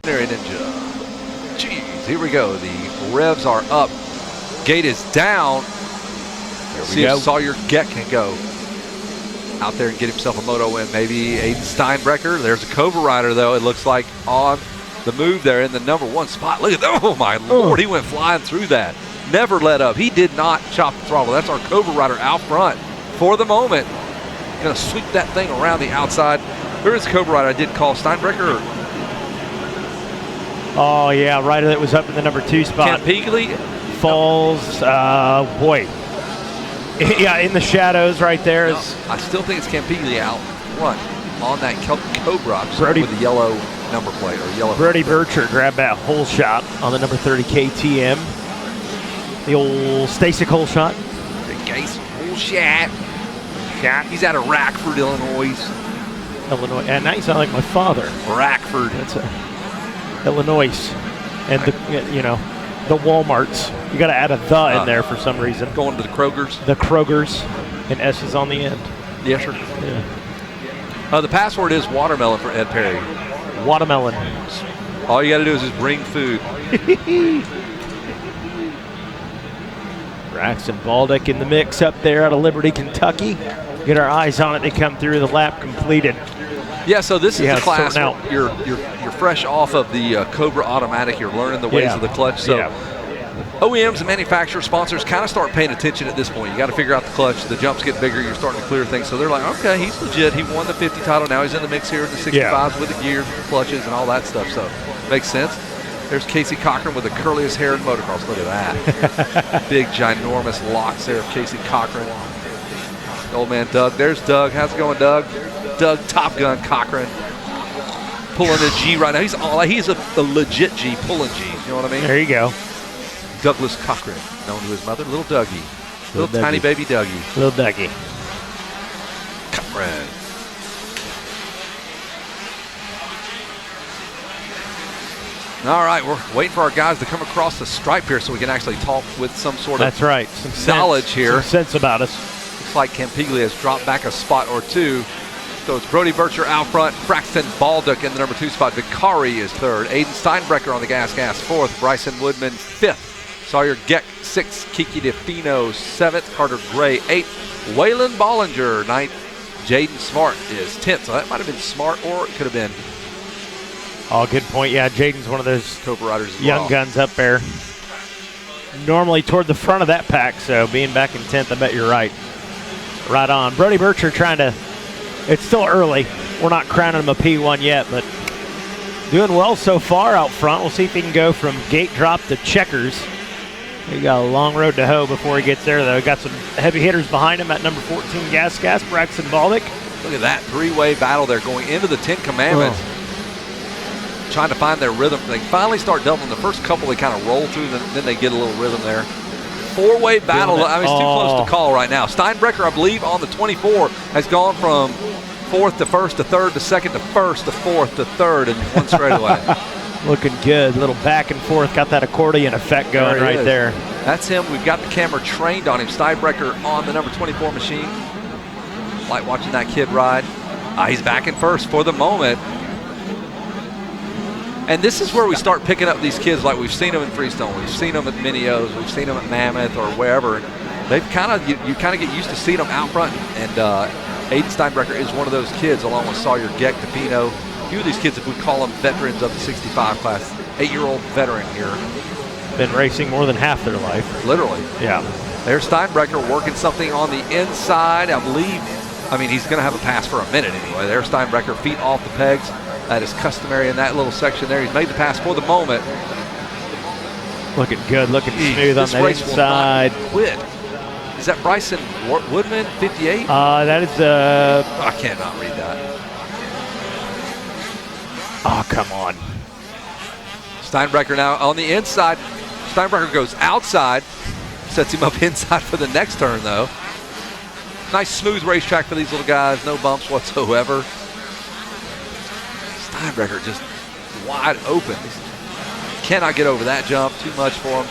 Ninja. Jeez, here we go. The revs are up. Gate is down. See if Sawyer Geck can go out there and get himself a moto win. Maybe Aiden Steinbrecher. There's a Cobra rider, though. It looks like on the move there in the number 1 spot. Look at that. Oh, my Lord. He went flying through that. Never let up. He did not chop the throttle. That's our Cobra rider out front for the moment. Going to sweep that thing around the outside. Where is the Cobra rider I did call? Steinbrecher? Oh, yeah. Rider that was up in the number 2 spot. Campiglia? Falls. Boy. Yeah, in the shadows right there. No, I still think it's Campiglia out front on that Cobra with the yellow number plate or yellow. Brody Bircher grabbed that hole shot on the number 30 KTM. The old Stasic hole shot. The Gase hole shot. He's out of Rackford, Illinois. And now you sound like my father. Rackford. That's Illinois. And the Walmarts. You got to add a "the" in there for some reason. Going to the Krogers. The Krogers, and S is on the end. Yes, sir. Yeah. The password is watermelon for Ed Perry. Watermelon. All you got to do is just bring food. Braxton Baldick in the mix up there out of Liberty, Kentucky. Get our eyes on it. They come through the lap completed. Yeah, so this is the class now. You're fresh off of the Cobra Automatic. You're learning the ways of the clutch. So OEMs and manufacturers, sponsors kind of start paying attention at this point. You got to figure out the clutch. The jumps get bigger. You're starting to clear things. So they're like, okay, he's legit. He won the 50 title. Now he's in the mix here in the 65s with the gears, the clutches, and all that stuff. So makes sense. There's Casey Cochran with the curliest hair in motocross. Look at that. Big, ginormous locks there of Casey Cochran. The old man Doug. There's Doug. How's it going, Doug? Doug Top Gun Cochran. Pulling a G right now. He's a legit G, pulling G. You know what I mean? There you go. Douglas Cochran, known to his mother, Little Dougie. Little tiny baby Dougie. Little Dougie. Cochran. All right, we're waiting for our guys to come across the stripe here so we can actually talk with some sort of some knowledge here. Some sense about us. Looks like Campiglia has dropped back a spot or two. So it's Brody Bircher out front, Braxton Baldick in the number 2 spot. Vicari is 3rd. Aiden Steinbrecher on the gas 4th. Bryson Woodman 5th. Sawyer Geck 6th. Kiki DeFino 7th. Carter Gray 8th. Waylon Bollinger 9th. Jaden Smart is 10th. So that might have been Smart or it could have been. Oh, good point. Yeah, Jaden's one of those Cobra riders as young guns up there. Normally toward the front of that pack, so being back in 10th, I bet you're right. Right on. Brody Bircher trying to, it's still early. We're not crowning him a P1 yet, but doing well so far out front. We'll see if he can go from gate drop to checkers. He got a long road to hoe before he gets there, though. Got some heavy hitters behind him at number 14, Gas, Braxton Baldick. Look at that three-way battle there going into the 10 Commandments. Trying to find their rhythm. They finally start doubling. The first couple they kind of roll through, then they get a little rhythm there. Four-way battle. I mean, it's too close to call right now. Steinbrecher, I believe, on the 24 has gone from 4th to 1st to 3rd to 2nd to 1st to 4th to 3rd in one straightaway. Looking good. A little back and forth. Got that accordion effect going right there. That's him. We've got the camera trained on him. Steinbrecher on the number 24 machine. Like watching that kid ride. He's back in first for the moment. And this is where we start picking up these kids like we've seen them in Freestone. We've seen them at Mini-O's. We've seen them at Mammoth or wherever. They've kind of, you kind of get used to seeing them out front. And Aiden Steinbrecher is one of those kids along with Sawyer Geck, DePino. A few of these kids, if we call them veterans of the 65 class, 8-year-old veteran here. Been racing more than half their life. Literally. Yeah. There's Steinbrecher working something on the inside. I believe, he's going to have a pass for a minute anyway. There's Steinbrecher, feet off the pegs. That is customary in that little section there. He's made the pass for the moment. Looking good, looking smooth on the inside. Quit. Is that Bryson Woodman, 58? That is I cannot read that. Oh, come on. Steinbrecher now on the inside. Steinbrecher goes outside. Sets him up inside for the next turn, though. Nice, smooth racetrack for these little guys. No bumps whatsoever. Steinbrecher just wide open. Cannot get over that jump. Too much for him.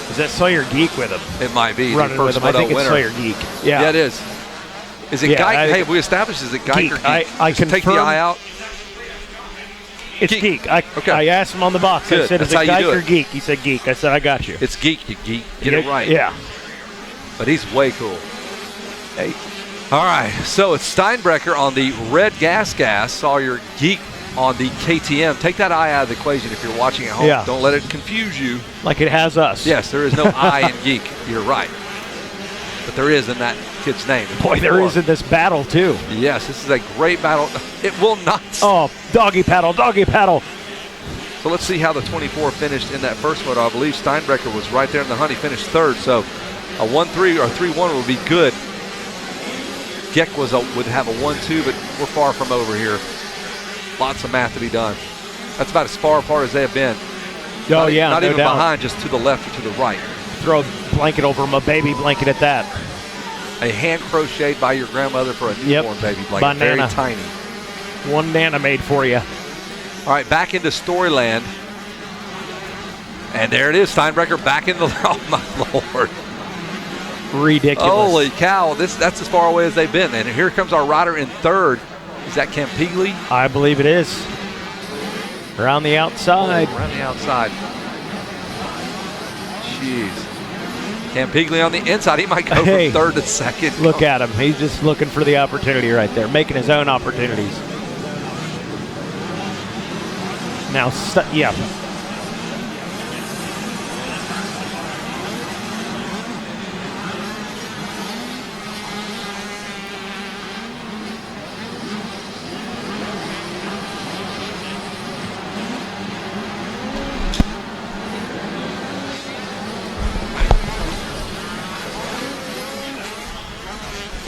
Is that Sawyer Geek with him? It might be. Running with him. I think it's Sawyer Geek. Yeah. Yeah, it is. Is it Geiger? Hey, we established, is it Geiger? I Geek? I can take the eye out. It's Geek. I asked him on the box. Good. I said, is That's it how you Geek do or it. Geek? He said Geek. I said, I got you. It's Geek, you geek. Get it right. Yeah. But he's way cool. Hey. All right, so it's Steinbrecher on the red gas. Sawyer Geek on the KTM. Take that I out of the equation if you're watching at home. Yeah. Don't let it confuse you. Like it has us. Yes, there is no I in Geek. You're right. But there is in that kid's name. Boy, there is in this battle, too. Yes, this is a great battle. It will not. Oh, doggy paddle, doggy paddle. So let's see how the 24 finished in that first moto. I believe Steinbrecher was right there in the hunt. He finished third, so a 1-3 or 3-1 would be good. Geck would have a 1-2, but we're far from over here. Lots of math to be done. That's about as far apart as they have been. Oh, yeah, Not no even doubt. behind, just to the left or to the right. Throw a blanket over him, a baby blanket at that. A hand crocheted by your grandmother for a newborn baby blanket. Banana. Very tiny. One Nana made for you. All right, back into Storyland. And there it is, Steinbrecher back in the, oh my Lord. Ridiculous. Holy cow, that's as far away as they've been. And here comes our rider in third. Is that Campigli? I believe it is. Around the outside. Around the outside. Jeez. Campigli on the inside. He might go from third to second. Look at him. He's just looking for the opportunity right there, making his own opportunities. Now, yeah.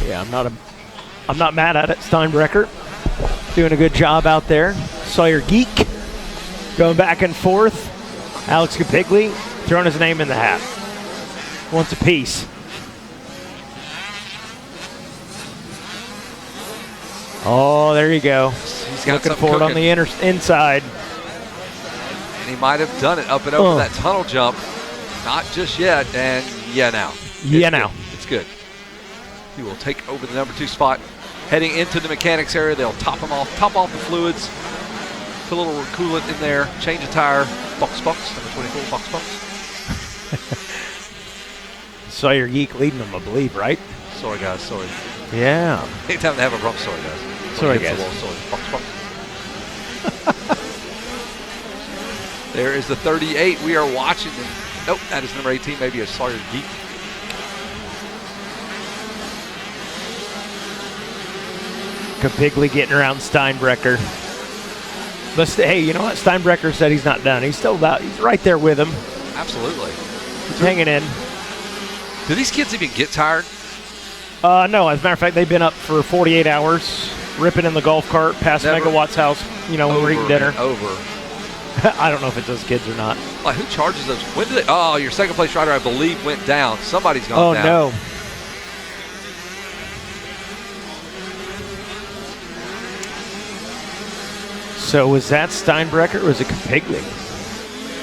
Yeah, I'm not mad at it. Steinbrecher doing a good job out there. Sawyer Geek going back and forth. Alex Campigli throwing his name in the hat. Wants a piece. Oh, there you go. He's got looking for it on the inside. And he might have done it up and over that tunnel jump. Not just yet. And now. It's good. He will take over the number 2 spot. Heading into the mechanics area, they'll top off the fluids, put a little coolant in there, change a tire. Box, number 24, box. Sawyer Geek leading them, I believe, right? Sorry, guys, sorry. Yeah. Anytime they have a rump, sorry, guys. Sorry, guys. Box. There is the 38. We are watching. Nope, that is number 18, maybe a Sawyer Geek. Campigli getting around Steinbrecher. But hey, you know what? Steinbrecher said he's not done. He's still he's right there with him. Absolutely. He's hanging in. Do these kids even get tired? No, as a matter of fact, they've been up for 48 hours, ripping in the golf cart past Megawatt's house, when we're eating dinner. Over. I don't know if it's those kids or not. Like, who charges those? When did they? Oh, your second place rider, I believe, went down. Somebody's gone down. Oh, no. So was that Steinbrecher or was it Campigli?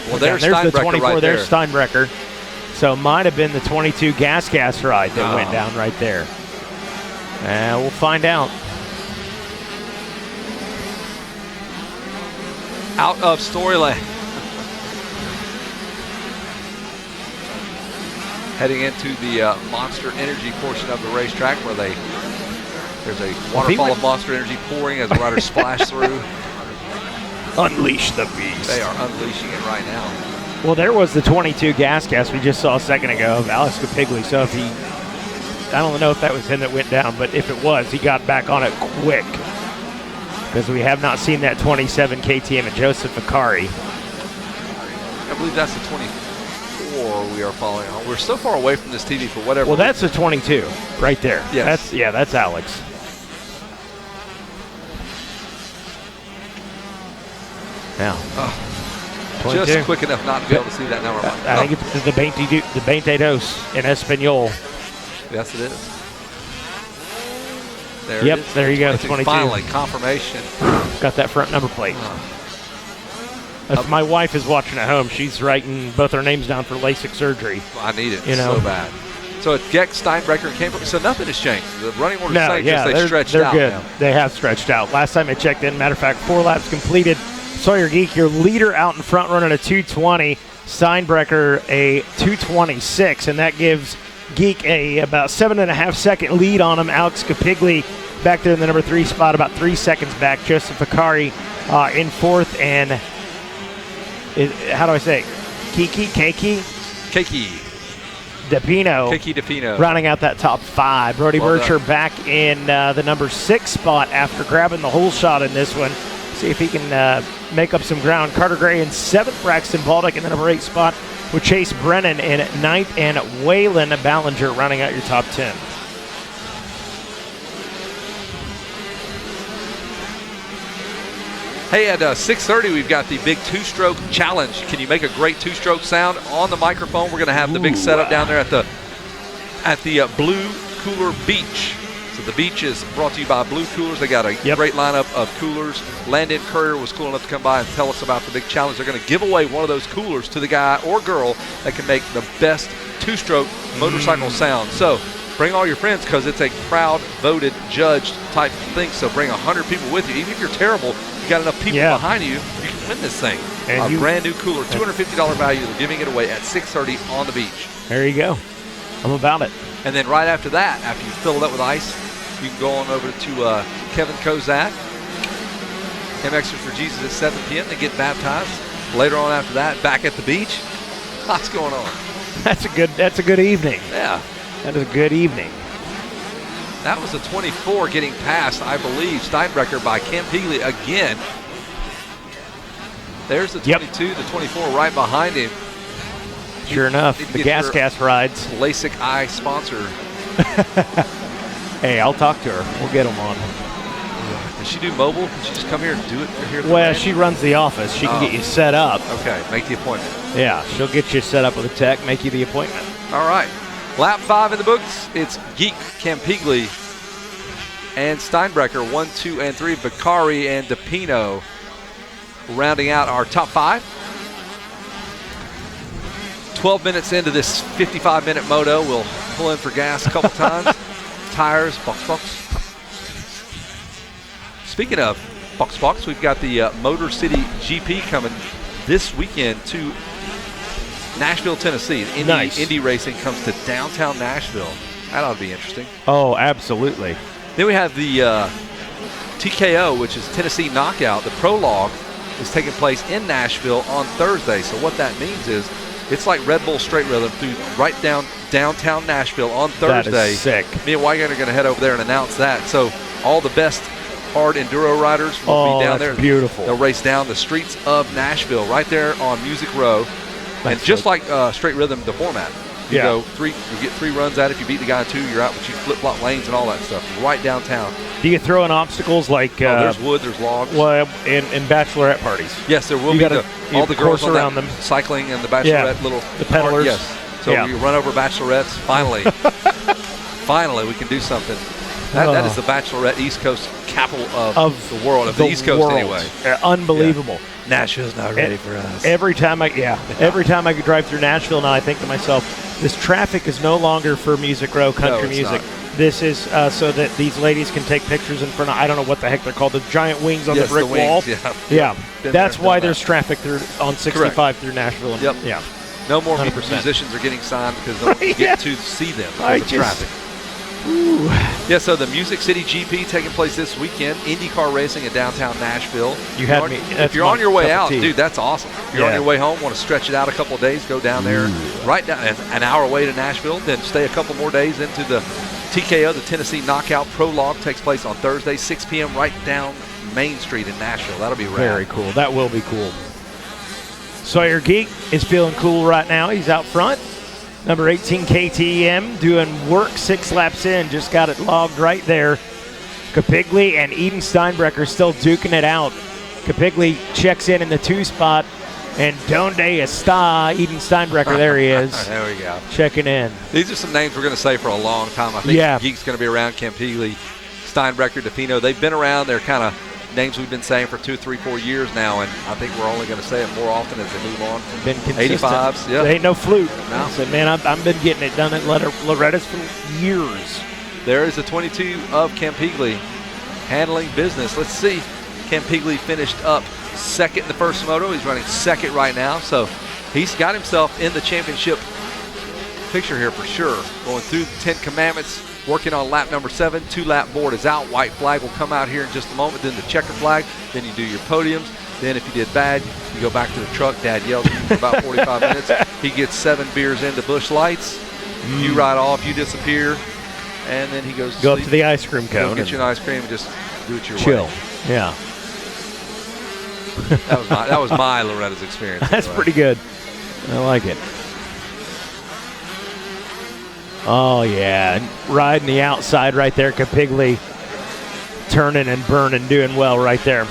Well, there's the Steinbrecher 24. right There's there. Steinbrecher. So it might have been the 22 gas ride that went down right there. And we'll find out. Out of Storyland. Heading into the Monster Energy portion of the racetrack where there's a waterfall of Monster Energy pouring as the riders splash through. Unleash the beast. They are unleashing it right now. Well, there was the 22 gas we just saw a second ago of Alex Campigli. So if I don't know if that was him that went down, but if it was, he got back on it quick. Because we have not seen that 27 KTM of Joseph Akari. I believe that's the 24 we are following on. We're so far away from this TV for whatever. Well, that's the 22 right there. Yes. That's Alex. Now, just quick enough not to be able to see that number. I think it's the 22 in Espanol. Yes, it is. There Yep, it is. there you go, 22. Finally, confirmation. Got that front number plate. If my wife is watching at home, she's writing both our names down for LASIK surgery. I need it so bad. So it's Geck, Steinbrecher, and Camper. So nothing has changed. The running order is they're stretched out. They're good. Now. They have stretched out. Last time I checked in, matter of fact, 4 laps completed. Sawyer Geek, your leader out in front, running a 220. Steinbrecher a 226, and that gives Geek a about 7.5-second lead on him. Alex Capigli back there in the number 3 spot, about 3 seconds back. Joseph Akari in 4th, and how do I say it? Keiki DePino rounding out that top 5. Brody Bircher back in the number 6 spot after grabbing the whole shot in this one. See if he can make up some ground. Carter Gray in 7th. Braxton Baldock in the number 8 spot with Chase Brennan in 9th, and Waylon Ballinger rounding out your top 10. Hey, at 6:30, we've got the big 2-stroke challenge. Can you make a great 2-stroke sound on the microphone? We're going to have the big setup down there at the Blue Cooler Beach. So the beach is brought to you by Blue Coolers. They got a great lineup of coolers. Landon Courier was cool enough to come by and tell us about the big challenge. They're going to give away one of those coolers to the guy or girl that can make the best 2-stroke motorcycle sound. So bring all your friends, because it's a crowd-voted, judged type thing. So bring 100 people with you. Even if you're terrible, you got enough people behind you, you can win this thing. And a brand new cooler, $250 value. They're giving it away at 6:30 on the beach. There you go. I'm about it. And then right after that, after you fill it up with ice, you can go on over to Kevin Kozak, MXers for Jesus at 7 p.m. They get baptized. Later on after that, back at the beach. Lots going on. That's a good evening. Yeah. That is a good evening. That was a 24 getting past, I believe, Steinbrecher by Cam Pegley again. There's the 22, the 24 right behind him. Sure enough, the gas rides. LASIK eye sponsor. Hey, I'll talk to her. We'll get them on. Does she do mobile? Can she just come here and do it here? Well, she runs the office. She can get you set up. Okay, make the appointment. Yeah, she'll get you set up with a tech, make you the appointment. All right. Lap 5 in the books. It's Geek, Campigli, and Steinbrecher, 1, 2, and 3. Vicari and DePino rounding out our top 5. 12 minutes into this 55-minute moto. We'll pull in for gas a couple times. Tires, box. Speaking of box, we've got the Motor City GP coming this weekend to Nashville, Tennessee. Indy Racing comes to downtown Nashville. That ought to be interesting. Oh, absolutely. Then we have the TKO, which is Tennessee Knockout. The prologue is taking place in Nashville on Thursday. So what that means is it's like Red Bull Straight Rhythm through right down downtown Nashville on Thursday. That is sick. Me and Wygant are going to head over there and announce that. So all the best hard enduro riders will be down there. Beautiful. They'll race down the streets of Nashville right there on Music Row. And just like Straight Rhythm, the format. You get 3 runs out. If you beat the guy in 2, you're out, but you flip-flop lanes and all that stuff right downtown. Do you throw in obstacles like... there's wood, there's logs. Well, in bachelorette parties. Yes, there will be all the girls around them cycling and the bachelorette little... The pedalers. Yes. So you run over bachelorettes. Finally. Finally, we can do something. That is the bachelorette East Coast capital of the world, of the East Coast anyway. Unbelievable. Yeah. Nashville's not ready for us. Every time I drive through Nashville now, I think to myself, this traffic is no longer for Music Row country music. Not. This is so that these ladies can take pictures in front of, I don't know what the heck they're called, the giant wings on the brick wall. Yeah. That's why there's traffic on 65 through Nashville. Yeah. No more musicians are getting signed because no one can get to see them because of traffic. Ooh. Yeah, so the Music City GP taking place this weekend. IndyCar racing in downtown Nashville. If you're on your way out, dude, that's awesome. If you're on your way home, want to stretch it out a couple of days, go down there, right down an hour away to Nashville, then stay a couple more days into the TKO, the Tennessee Knockout Prologue, takes place on Thursday, 6 p.m. right down Main Street in Nashville. That'll be rad. Very cool. That will be cool. Sawyer Geek is feeling cool right now. He's out front. Number 18 KTM doing work 6 laps in. Just got it logged right there. Capigli and Eden Steinbrecher still duking it out. Capigli checks in the 2 spot. And Donde Está, Eden Steinbrecher, there he is. There we go. Checking in. These are some names we're going to say for a long time. I think Geek's going to be around. Campigli, Steinbrecher, DePino. They've been around. They're kind of names we've been saying for 2, 3, 4 years now, and I think we're only going to say it more often as they move on from been consistent. 85s. Yeah. There ain't no fluke. No. I said, man, I've been getting it done at Loretta's for years. There is a 22 of Campigli handling business. Let's see. Campigli finished up second in the first moto. He's running second right now, so he's got himself in the championship picture here for sure. Going through the 10 commandments, working on lap number 7. 2-lap board is out. White flag will come out here in just a moment. Then the checker flag. Then you do your podiums. Then if you did bad, you go back to the truck. Dad yells at you for about 45 minutes. He gets 7 beers into Busch Lights. You ride off. You disappear. And then he goes to Go sleep. up to the ice cream cone. Go get you an ice cream and just do it your chill. way. Yeah. That was my Loretta's experience. That's pretty good. I like it. Oh, yeah. Riding the outside right there. Capigli turning and burning, doing well right there.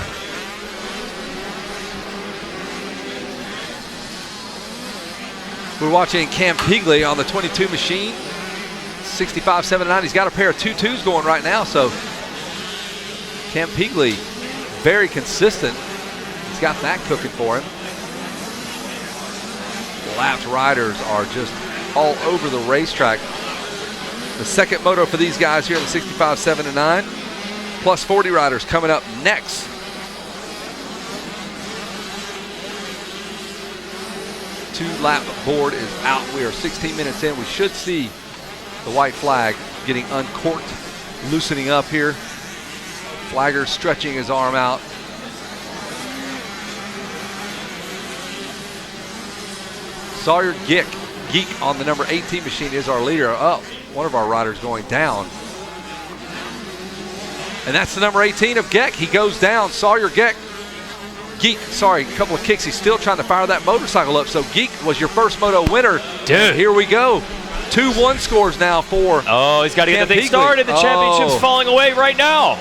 We're watching Cam Pigley on the 22 machine. 65.79. He's got a pair of 2.2s going right now, so Cam Pigley, very consistent. He's got that cooking for him. Lapped riders are just all over the racetrack. The second moto for these guys here in the 65.79. Plus 40 riders coming up next. Two-lap board is out. We are 16 minutes in. We should see the white flag getting uncorked, loosening up here. Flagger stretching his arm out. Sawyer Geek on the number 18 machine is our leader. Up, one of our riders going down. And that's the number 18 of Geck. He goes down. Sawyer Geek, sorry, a couple of kicks. He's still trying to fire that motorcycle up. So Geek was your first moto winner. Dude. Here we go. 2-1 scores now for Oh, he's got to get the thing started. The championship's falling away right now.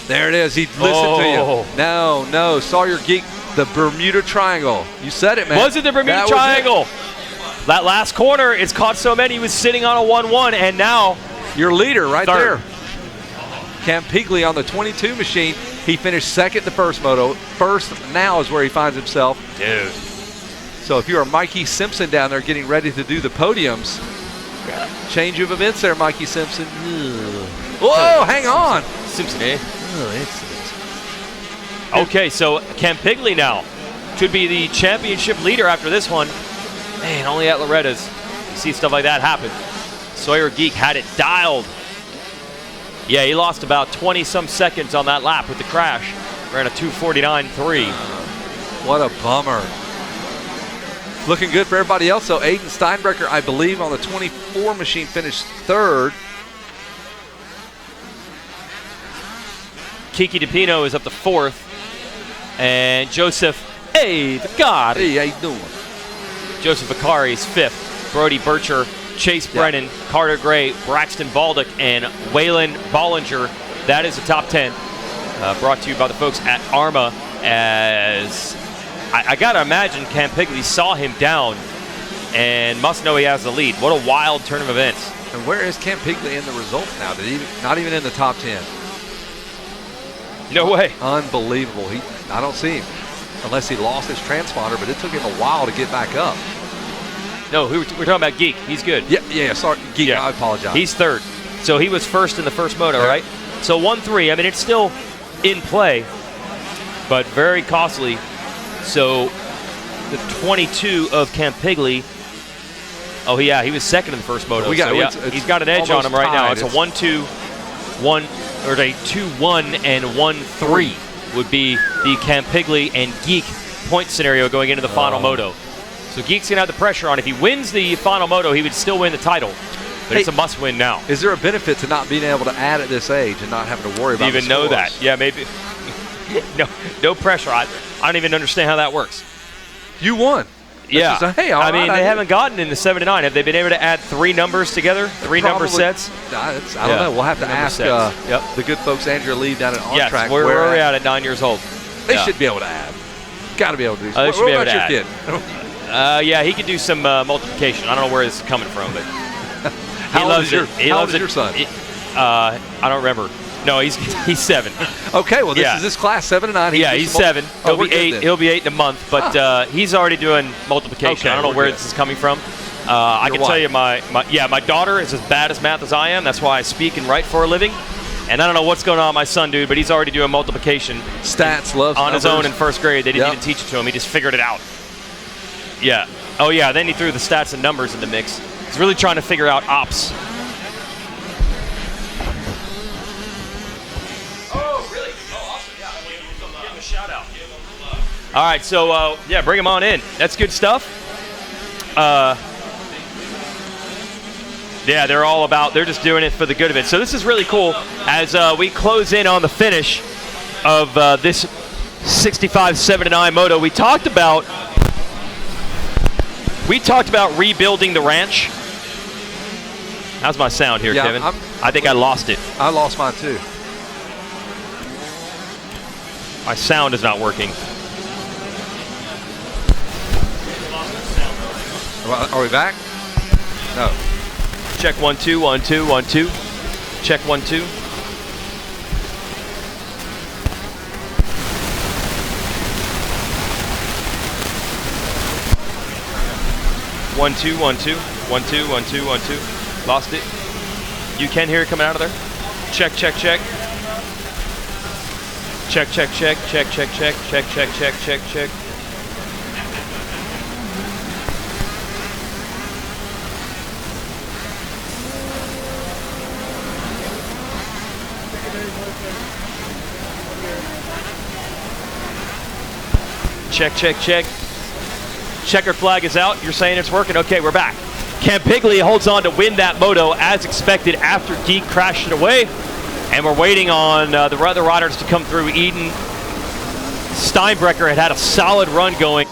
There it is. He listened to you. No. Sawyer Geek, the Bermuda Triangle. You said it, man. Was it the Bermuda Triangle? That last corner, it's caught so many. He was sitting on a 1-1, and now your leader right third. there. Cam Pigley on the 22 machine. He finished second the first moto. First now is where he finds himself. Dude. So if you're Mikey Simpson down there getting ready to do the podiums, change of events there, Mikey Simpson. Whoa, hang on. Simpson, eh? Okay, so Cam Pigley now should be the championship leader after this one. Man, only at Loretta's you see stuff like that happen. Sawyer Geek had it dialed. Yeah, he lost about 20-some seconds on that lap with the crash. Ran a 2:49.3. What a bummer. Looking good for everybody else. So Aiden Steinbrecher, I believe, on the 24 machine finished third. Kiki DePino is up to fourth. And Joseph, hey, Vicari. Hey, how you doing? Joseph Vicari is fifth. Brody Bircher, Chase Brennan, Carter Gray, Braxton Baldock, and Waylon Bollinger. That is the top 10. Brought to you by the folks at ARMA. As I got to imagine Cam Pigley saw him down and must know he has the lead. What a wild turn of events. And where is Cam Pigley in the results now? Not even in the top 10. No way. Unbelievable. I don't see him unless he lost his transponder, but it took him a while to get back up. No, we're talking about Geek. He's good. Yeah, sorry. Geek, yeah. I apologize. He's third. So he was first in the first moto, right? So 1-3. I mean, it's still in play, but very costly. So the 22 of Cam Pigley. Oh, yeah, he was second in the first moto. He's got an edge on him right now. It's a 1-2, 1, or a 2-1 and 1-3 would be the Cam Pigley and Geek point scenario going into the final moto. So Geek's going to have the pressure on. If he wins the final moto, he would still win the title. But it's a must-win now. Is there a benefit to not being able to add at this age and not having to worry about even know that? Yeah, maybe. No pressure. I don't even understand how that works. You won. Yeah. I mean, they haven't gotten in the 7 to 9. Have they been able to add 3 numbers together? 3 number sets? I don't know. We'll have to ask the good folks, Andrea Lee down at On Track. Where are we at 9 years old? They should be able to add. Got to be able to do something. They should be able to add. Your kid? Yeah, he could do some multiplication. I don't know where this is coming from, but how old is your son? I don't remember. No, he's 7. Okay, well, this is this class 7 to 9. He's 7. He'll be 8. He'll be 8 in a month, but he's already doing multiplication. Okay, I don't know where this is coming from. I can tell you, my daughter is as bad as math as I am. That's why I speak and write for a living. And I don't know what's going on with my son, dude, but he's already doing multiplication. Stats, loves on numbers. his own in first grade. They didn't even teach it to him. He just figured it out. Yeah. Oh, yeah. Then he threw the stats and numbers in the mix. He's really trying to figure out ops. Oh, really? Oh, awesome. Yeah. Give him a shout out. All right. So, yeah, bring him on in. That's good stuff. Yeah, they're just doing it for the good of it. So this is really cool as we close in on the finish of this 65 7-9 Moto. We talked about rebuilding the ranch. How's my sound here, Kevin? I think I lost it. I lost mine too. My sound is not working. Are we back? No. Check 1 2 1 2 1 2. Check 1 2. One two one two 1 2 1 2 1 2. Lost it. You can hear it coming out of there. Check check check. Check check check check check check check check check check check. Check, check, check. Checker flag is out. You're saying it's working. Okay, we're back. Campiglia holds on to win that moto as expected after Geek crashed it away. And we're waiting on the other riders to come through. Eden Steinbrecher had a solid run going.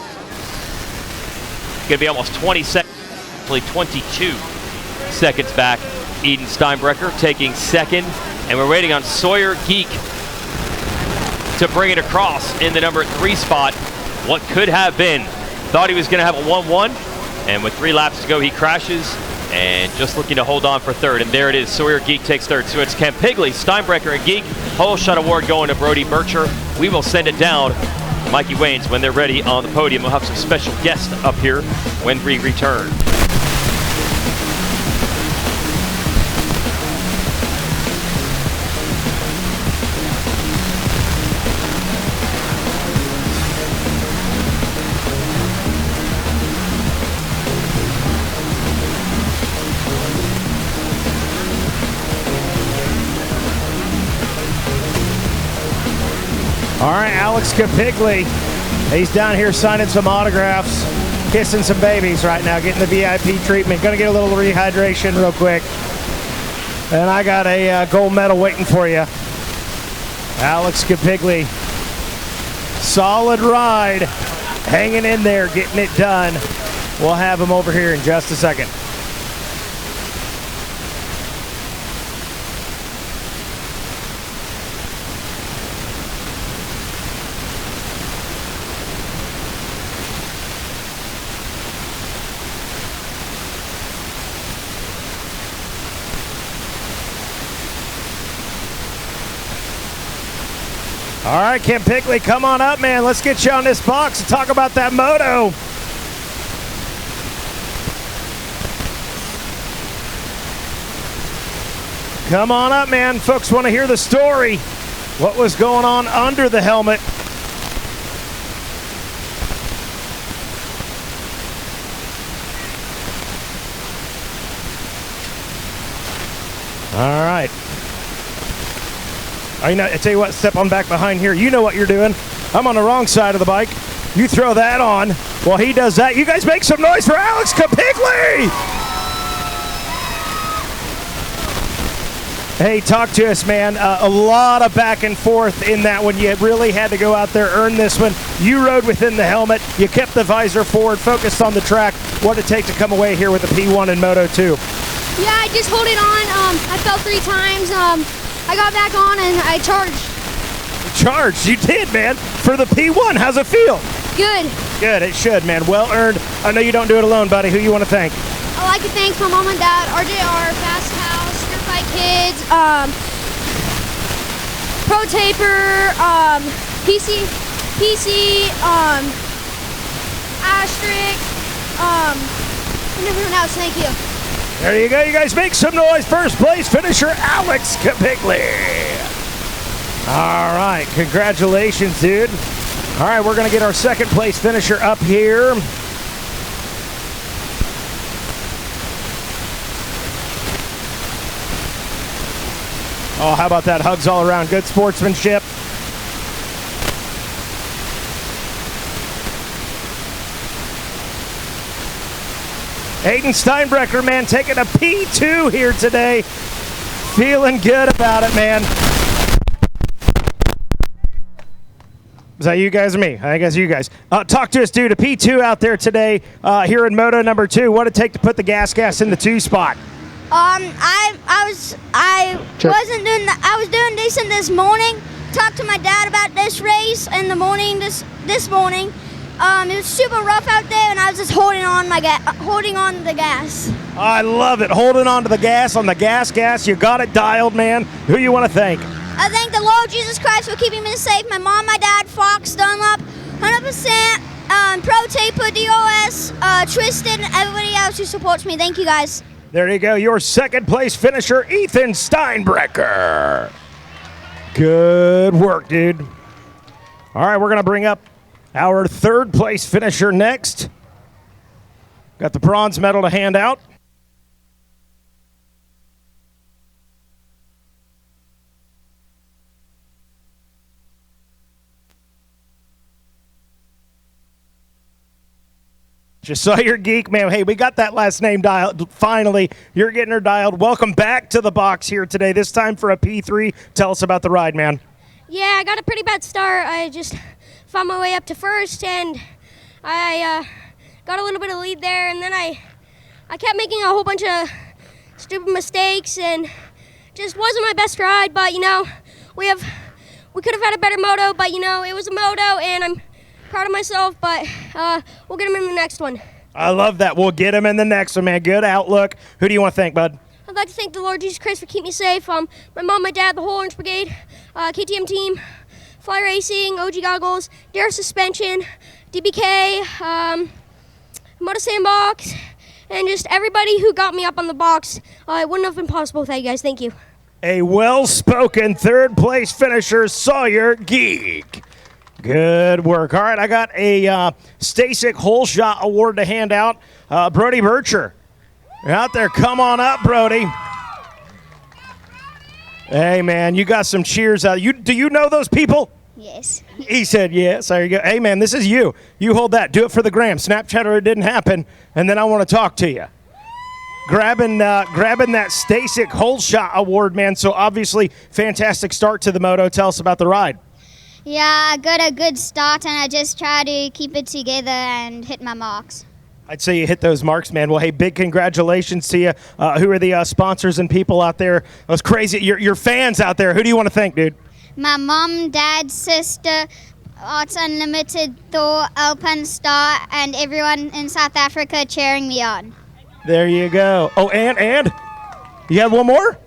Going to be almost 20 seconds, actually 22 seconds back. Eden Steinbrecher taking second. And we're waiting on Sawyer Geek to bring it across in the number 3 spot. What could have been. Thought he was going to have a 1-1, and with 3 laps to go, he crashes, and just looking to hold on for third. And there it is. Sawyer Geek takes third. So it's Campiglia, Steinbrecher, and Geek. Whole shot award going to Brody Bircher. We will send it down to Mikey Waynes when they're ready on the podium. We'll have some special guests up here when we return. All right, Alex Campiglia. He's down here signing some autographs, kissing some babies right now, getting the VIP treatment. Gonna get a little rehydration real quick. And I got a gold medal waiting for you. Alex Campiglia. Solid ride. Hanging in there, getting it done. We'll have him over here in just a second. All right, Campiglia, come on up, man. Let's get you on this box and talk about that moto. Come on up, man. Folks want to hear the story. What was going on under the helmet? All right. I tell you what, step on back behind here. You know what you're doing. I'm on the wrong side of the bike. You throw that on while he does that. You guys make some noise for Alex Campiglia! Hey, talk to us, man. A lot of back and forth in that one. You really had to go out there, earn this one. You rode within the helmet. You kept the visor forward, focused on the track. What did it take to come away here with a P1 in Moto 2? Yeah, I just hold it on. I fell 3 times. I got back on and I charged. Charged? You did, man. For the P1, how's it feel? Good. Good, it should, man. Well earned. I know you don't do it alone, buddy. Who you want to thank? I'd like to thank my mom and dad, RJR, Fast House, Street Fight Kids, Pro Taper, PC, Asterisk, and everyone else. Thank you. There you go. You guys make some noise. First place finisher, Alex Capigli. All right. Congratulations, dude. All right, we're going to get our second place finisher up here. Oh, how about that? Hugs all around. Good sportsmanship. Aiden Steinbrecher, man, taking a P2 here today. Feeling good about it, man. Is that you guys or me? I guess you guys. Talk to us, dude. A P2 out there today here in Moto number 2. What did it take to put the gas in the 2 spot? I was doing decent this morning. Talked to my dad about this race in the morning. This morning, it was super rough out there, and I was just holding on to the gas. I love it. Holding on to the gas on the gas. You got it dialed, man. Who you want to thank? I thank the Lord Jesus Christ for keeping me safe. My mom, my dad, Fox, Dunlop, 100%, Pro Taper, DOS, Tristan, everybody else who supports me. Thank you, guys. There you go. Your second place finisher, Ethan Steinbrecher. Good work, dude. All right, we're going to bring up our third place finisher next. Got the bronze medal to hand out. Just saw your geek, man. Hey, we got that last name dialed. Finally, you're getting her dialed. Welcome back to the box here today, this time for a P3. Tell us about the ride, man. Yeah, I got a pretty bad start. I just found my way up to first, and I got a little bit of lead there, and then I kept making a whole bunch of stupid mistakes, and just wasn't my best ride. But, we could have had a better moto, but, it was a moto, and I'm proud of myself, but we'll get him in the next one. I love that. We'll get him in the next one, man. Good outlook. Who do you want to thank, bud? I'd like to thank the Lord Jesus Christ for keeping me safe. My mom, my dad, the whole Orange Brigade, KTM team, Fly Racing, OG Goggles, Dare Suspension, DBK, Moto Sandbox, and just everybody who got me up on the box. It wouldn't have been possible without you guys. Thank you. A well-spoken third place finisher, Sawyer Geek. Good work. All right, I got a Stasic Hole Shot Award to hand out. Brody Bircher. You're out there. Come on up, Brody. Hey, man, you got some cheers out. Do you know those people? Yes. He said yes. There you go. Hey, man, this is you. You hold that. Do it for the gram. Snapchat or it didn't happen, and then I want to talk to you. Grabbing that Stasic Hole Shot Award, man. So obviously, fantastic start to the moto. Tell us about the ride. Yeah, I got a good start, and I just try to keep it together and hit my marks. I'd say you hit those marks, man. Well, hey, big congratulations to you. Who are the sponsors and people out there? Those crazy, your fans out there. Who do you want to thank, dude? My mom, dad, sister, Arts Unlimited, Thor, Alpine Star, and everyone in South Africa cheering me on. There you go. Oh, and? You have one more?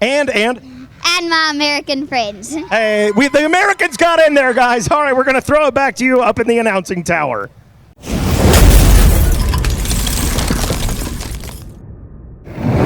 And? And my American friends. Hey, the Americans got in there, guys. All right, we're going to throw it back to you up in the announcing tower.